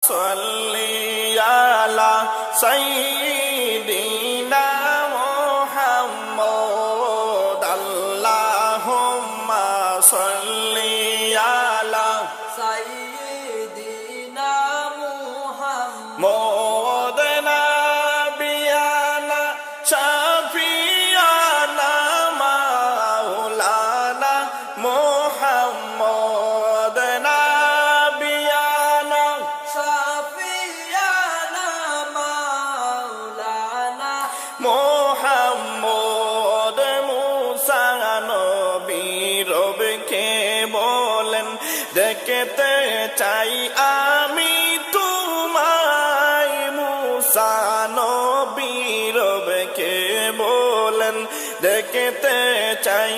صلي على سيدنا محمد اللهم صل على سيدنا محمد نبينا شفيعنا مولانا محمد نبينا شفيعنا مولانا মোহাম্মদ মুসা নবী রবকে বলেন দেখতে চাই আমি তোমায় মুসা নবী রবকে বলেন দেখতে চাই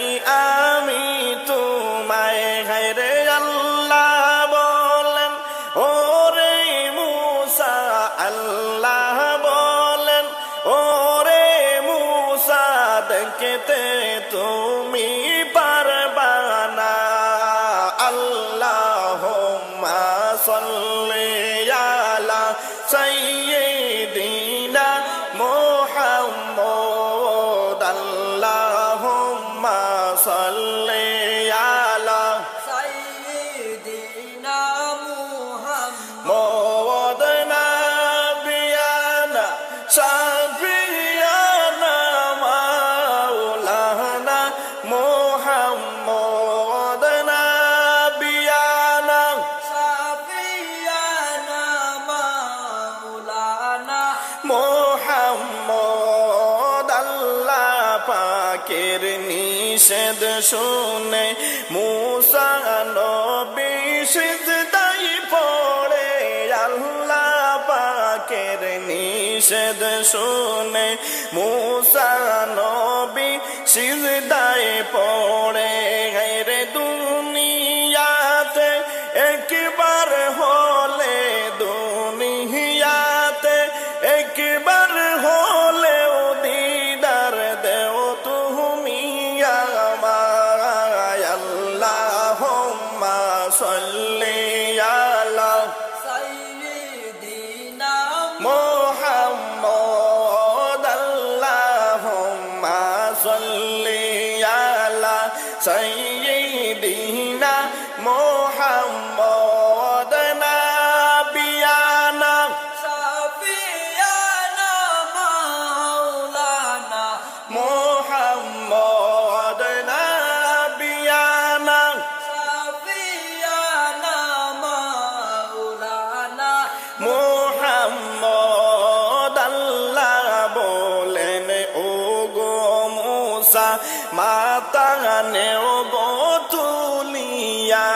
আমি তোমায় হায়রে আল্লাহ বলেন ওরে মুসা আল্লাহ বলেন ওরে মুসা দেখতে তুমি পারবা না আল্লাহুম্মা সাল্লি আলা সাইয়্যিদিনা মুহাম্মদ আল্লাহুম্মা সাল্লি আলা سيدنا محمد موعد نبينا شفيعنا مولانا محمد نبينا شفيعنا مولانا মোহাম্মদ আল্লাহ পাকের নিষেধ শুনে মুসা নবী সিজদায় পড়ে আল্লাহ পাকের নিষেধ শুনে মুসা নবী সিজদায় পড়ে রে দুনিয়াতে একবার হলে দুনিয়াতে একবার হলেও দিদার দেও তুমি আমায় আল্লাহুম্মা সাল্লি আলা سيدنا মুহাম্মদ আল্লাহুম্মা সাল্লি আলা সাইয়্যিদিনা মুহাম্মদ নাবিয়ানা شفيعنا مولانا মোহাম্মদ নাবিয়ানা شفيعنا مولانا মোহাম্মদ আল্লাহ বলেন ও গো মুসা মাতা নেও গো তুলিয়া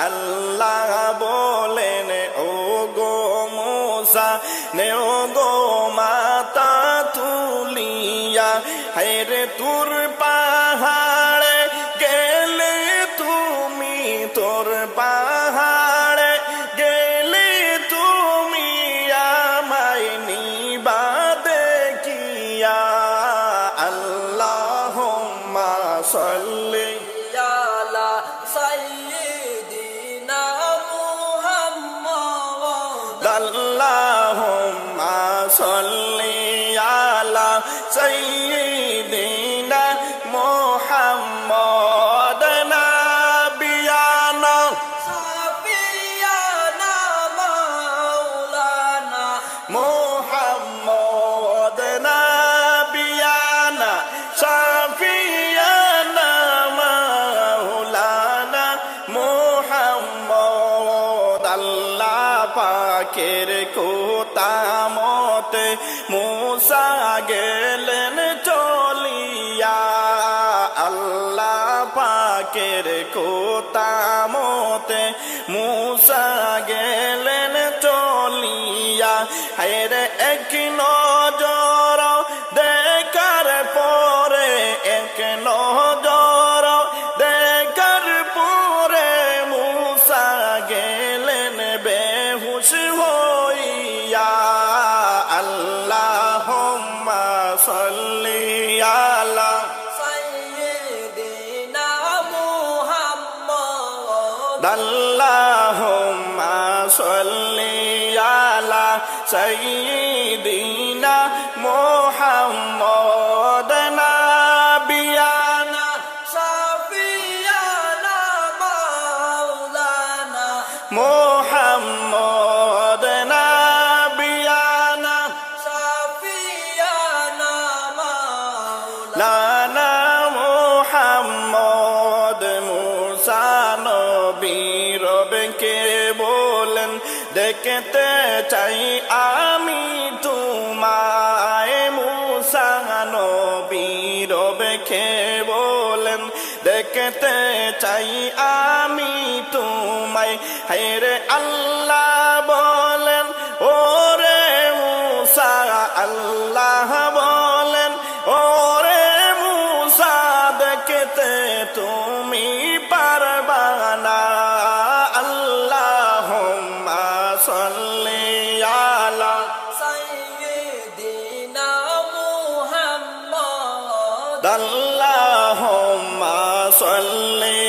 আল্লাহ বলেন ও গো মুসা নেও গো মাতা তুলিয়া হায়রে তুর পাহাড়ে গেলে তুমি তোর পাহাড়ে গেলে তুমি আমায় নিবা দেখিয়া আল্লাহুম্মা সাল্লি على سيدنا محمد আল্লাহুম্মা সাল্লি আলা সাইয়্যিদিনা মুহাম্মদ নাবিয়ানা شفيعنا مولانا মোহাম্মদ নাবিয়ানা শাফিয়ানা মাওলানা মোহাম্মদ আল্লাহ পাকের কোতামতে মুসা গেলেন চলিয়া আল্লাহ পাকের কোতামতে মুসা গেলেন চলিয়া হায়রে এক নজর দেখার পরে এক নজর দেখার পরে মুসা গেলেন বেহুশ হইয়া আল্লাহুম্মা সাল্লি আলা سيدنا محمد আল্লাহুম্মা সাল্লি সাইয়্যিদিনা মুহাম্মদ নাবিয়ানা শাফিয়ানা মাওলানা মুহাম্মদ নাবিয়ানা শাফিয়ানা মাওলানা লানা মুহাম্মদ মুসা নবী রবকে বলেন দেখতে চাই আমি তোমায় মুসা নবী রবকে বলেন দেখতে চাই আমি তোমায় হায়রে আল্লাহ বলেন ওরে মুসা আল্লাহ বলেন ওরে মুসা দেখতে তুমি পারবা না আল্লাহুম্মা সাল্লি আলা সাইয়্যিদিনা মুহাম্মদ আল্লাহুম্মা সাল্লি